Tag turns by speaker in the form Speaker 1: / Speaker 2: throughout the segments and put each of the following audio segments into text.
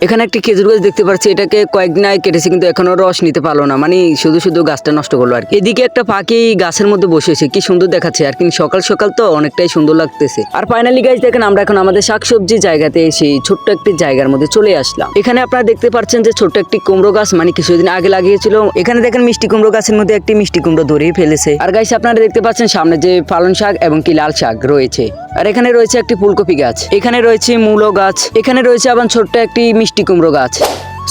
Speaker 1: এখানে একটি খেজুর গাছ দেখতে পাচ্ছি, এটাকে কয়েকদিন আগে কেটেছে কিন্তু এখনো রস নিতে পারলো না, মানে শুধু শুধু গাছটা নষ্ট করলো আর কি। এদিকে একটা পাখি গাছের মধ্যে বসেছে, কি সুন্দর দেখাচ্ছে আর কি, সকাল সকাল তো অনেকটাই সুন্দর লাগতেছে। আর ফাইনালি গাইস দেখেন আমরা এখন আমাদের শাকসবজি জায়গাতে এসে ছোট্ট একটি জায়গার মধ্যে চলে আসলাম। এখানে আপনারা দেখতে পাচ্ছেন যে ছোট্ট একটি কুমড়ো গাছ, মানে কিছুদিন আগে লাগিয়েছিল। এখানে দেখেন মিষ্টি কুমড়ো গাছের মধ্যে একটি মিষ্টি কুমড়ো ধরেই ফেলেছে। আর গাইস আপনারা দেখতে পাচ্ছেন সামনে যে পালং শাক এবং কি লাল শাক রয়েছে। আর এখানে রয়েছে একটি ফুলকপি গাছ, এখানে রয়েছে মূলো গাছ, এখানে রয়েছে আবার ছোট্ট একটি মিষ্টি কুমড়ো গাছ।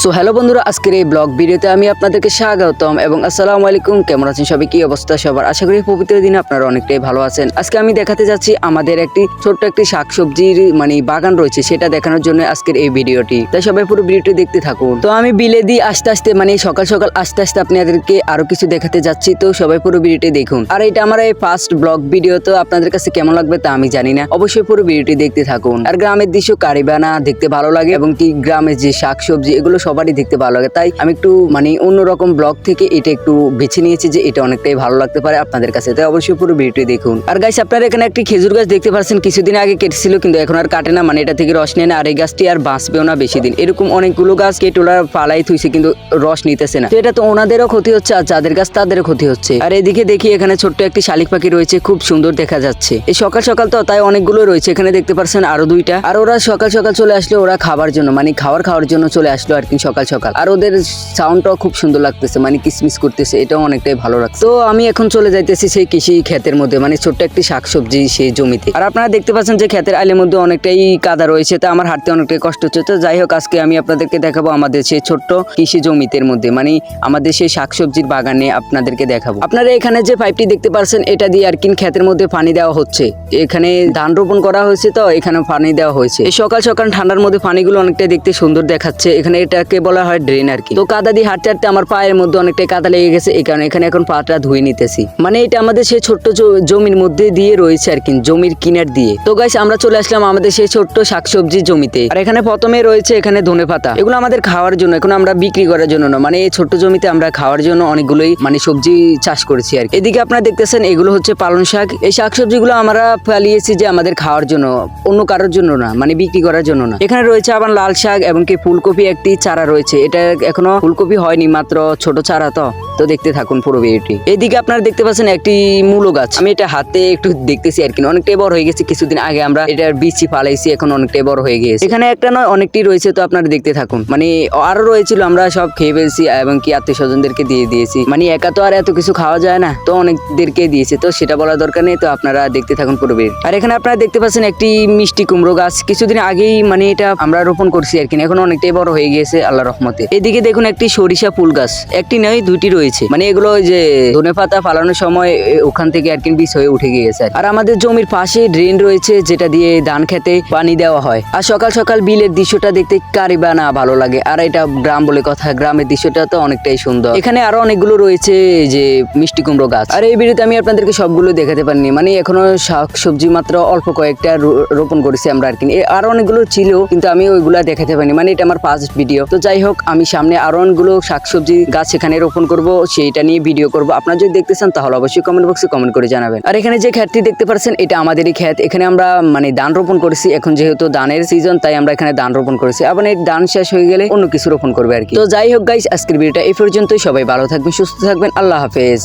Speaker 1: সো হ্যালো বন্ধুরা, আজকের এই ব্লগ ভিডিওতে আমি আপনাদেরকে স্বাগতম এবং আসসালামু আলাইকুম। কেমন আছেন সবাই, কি অবস্থা সবার? আশা করি পবিত্র দিনে আপনারা অনেকটাই ভালো আছেন। আজকে আমি দেখাতে যাচ্ছি আমাদের একটি ছোট্ট একটি শাকসবজির মানে বাগান রয়েছে, সেটা দেখানোর জন্য আজকের এই ভিডিওটি। তাই সবাই পুরো ভিডিওটি দেখতে থাকুন। তো আমি বিলে দিয়ে আস্তে আস্তে মানে সকাল সকাল আস্তে আস্তে আপনাদেরকে আরো কিছু দেখাতে যাচ্ছি, তো সবাই পুরো ভিডিওটি দেখুন। আর এটা আমার এই ফার্স্ট ব্লগ ভিডিও, তো আপনাদের কাছে কেমন লাগবে তা আমি জানি না, অবশ্যই পুরো ভিডিওটি দেখতে থাকুন। আর গ্রামের দৃশ্য কারিবানা দেখতে ভালো লাগে এবং কি গ্রামের যে শাকসবজি এগুলো সবারই দেখতে ভালো লাগে, তাই আমি একটু মানে অন্যরকম ব্লগ থেকে এটা একটু বেছে নিয়েছি যে এটা অনেকটাই ভালো লাগতে পারে আপনাদের কাছে, তাই অবশ্যই পুরো ভিডিওটি দেখুন। আর গাইস আপনারা এখানে একটি খেজুর গাছ দেখতে পাচ্ছেন, কিছুদিন আগে কেটেছিল কিন্তু এখন আর কাটে না, মানে এটা থেকে রস নেয় না। আর এই গাছটি আর বাঁচবেও না বেশি দিন। এরকম অনেকগুলো গাছ কেটে ওরা পালাই থুইছে কিন্তু রস নিতেছে না, তো এটা তো ওনাদেরও ক্ষতি হচ্ছে আর যাদের গাছ তাদেরও ক্ষতি হচ্ছে। আর এদিকে দেখি এখানে ছোট্ট একটি শালিক পাখি রয়েছে, খুব সুন্দর দেখা যাচ্ছে। এই সকাল সকাল তো তাই অনেকগুলো রয়েছে, এখানে দেখতে পাচ্ছেন আরো দুইটা। আর ওরা সকাল সকাল চলে আসলো, ওরা খাবার জন্য মানে খাওয়ার জন্য চলে আসলো আর কি সকাল সকাল। আর ওদের সাউন্ডটাও খুব সুন্দর লাগতেছে, মানে কিসমিস করতেছে, এটাও অনেকটাই ভালো লাগছে। তো আমি এখন চলে যাইতেছি সেই কৃষি ক্ষেতের মধ্যে, মানে ছোট্ট একটি শাকসবজি সেই জমিতে। আর আপনারা দেখতে পাচ্ছেন যে ক্ষেতের আলের মধ্যে অনেকটাই কাদা রয়েছে, তো আমার হাঁটতে অনেকটাই কষ্ট হচ্ছে। তো যাই হোক, আজকে আমি আপনাদেরকে দেখাবো আমাদের সেই ছোট্ট কৃষি জমিতের মধ্যে, মানে আমাদের সেই শাকসবজির বাগানে আপনাদেরকে দেখাবো। আপনারা এখানে যে পাইপটি দেখতে পাচ্ছেন এটা দিয়ে আর কি ক্ষেতের মধ্যে পানি দেওয়া হচ্ছে। এখানে ধান রোপণ করা হয়েছে, তো এখানে পানি দেওয়া হয়েছে। এই সকাল সকাল ঠান্ডার মধ্যে পানিগুলো অনেকটাই দেখতে সুন্দর দেখাচ্ছে। এখানে এটাকে বলা হয় ড্রেন আর কি। তো কাদা দিয়ে হাঁটতে হাঁটতে আমার পায়ের মধ্যে অনেকটাই কাদা লেগে গেছে, এই কারণে এখানে এখন পাটা ধুয়ে নিতেছি। মানে এটা আমাদের সেই ছোট্ট জমির মধ্যে দিয়ে রয়েছে আর কি, জমির কিনার দিয়ে। তো গাইস আমরা চলে আসলাম আমাদের সেই ছোট্ট শাকসবজি জমিতে। আর এখানে প্রথমে রয়েছে এখানে ধনেপাতা, এগুলো আমাদের খাওয়ার জন্য, এখন আমরা বিক্রি করার জন্য না, মানে এই ছোট্ট জমিতে আমরা খাওয়ার জন্য অনেকগুলোই মানে সবজি চাষ করেছি আর কি। এদিকে আপনারা দেখতেছেন এগুলো হচ্ছে পালং শাক। এই শাকসবজিগুলো আমরা ফেলিয়েছি যে আমাদের খাওয়ার জন্য, অন্য কারোর জন্য না, মানে বিক্রি করার জন্য না। এখানে রয়েছে আবার লাল শাক এবং কি ফুলকপি একটি চারা রয়েছে, এটা এখনো ফুলকপি হয়নি, মাত্র ছোট চারা। তো দেখতে থাকুন পুরো ভিডিওটি। এইদিকে আপনারা দেখতে পাচ্ছেন একটি মূলো গাছ, আমি এটা হাতে একটু দেখতেছি আর কি, অনেকটাই বড় হয়ে গেছে। কিছুদিন আগে আমরা এটার বীজই ফালাইছি, এখন অনেকটাই বড় হয়ে গেছে। এখানে একটা নয় অনেকটি রয়েছে, তো আপনারা দেখতে থাকুন। মানে আরো রয়েছিল, আমরা সব খেয়ে ফেলছি এবং কি আত্মীয় স্বজনদেরকে দিয়ে দিয়েছি, মানে একা তো আর এত কিছু খাওয়া যায় না, তো অনেকদেরকে দিয়েছে, তো সেটা বলার দরকার নেই। তো আপনারা দেখতে থাকুন পুরো ভিডিও। আর এখানে আপনারা দেখতে পাচ্ছেন একটি মিষ্টি কুমড়ো গাছ, কিছুদিন আগেই মানে এটা আমরা রোপণ করছি আর কি, এখন অনেকটাই বড় হয়ে গেছে আল্লাহর রহমতে। এদিকে দেখুন একটি সরিষা ফুল গাছ, একটি নয় দুইটি রয়েছে, মানে এগুলো যে ধনেপাতা ফালানোর সময় ওখান থেকে আর কি বীজ হয়ে উঠে গিয়েছে। আর আমাদের জমির পাশে ড্রেন রয়েছে, যেটা দিয়ে ধান খেতে পানি দেওয়া হয়। আর সকাল সকাল বিলের দৃশ্যটা দেখতে কারিবা না ভালো লাগে। আর এটা গ্রাম বলে কথা, গ্রামের দৃশ্যটা তো অনেকটাই সুন্দর। এখানে আরো অনেকগুলো রয়েছে যে মিষ্টি কুমড়ো গাছ। আর এই ভিডিওতে আমি আপনাদেরকে সবগুলো দেখাতে পারিনি, মানে এখনো শাকসবজি মাত্র অল্প কয়েকটা রোপণ করেছি আমরা আর কি। আরো অনেকগুলো ছিল কিন্তু আমি ওইগুলা দেখাতে পারিনি, মানে এটা আমার ফার্স্ট ভিডিও। তো যাই হোক, আমি সামনে আরো অনেকগুলো শাকসবজি গাছ এখানে রোপণ করব, সেইটা নিয়ে ভিডিও করব। আপনারা যদি দেখতে চান তাহলে অবশ্যই কমেন্ট বক্সে কমেন্ট করে জানাবেন। আর এখানে যে ক্ষেতটি দেখতে পাচ্ছেন এটা আমাদেরই ক্ষেত, এখানে আমরা মানে ধান রোপণ করেছি। এখন যেহেতু ধানের সিজন, তাই আমরা এখানে ধান রোপণ করেছি। আবার এই ধান শেষ হয়ে গেলে অন্য কিছু রোপণ করবে আর কি। তো যাই হোক গাইস, আজকের ভিডিওটা এই পর্যন্তই। সবাই ভালো থাকবেন, সুস্থ থাকবেন, আল্লাহ হাফেজ।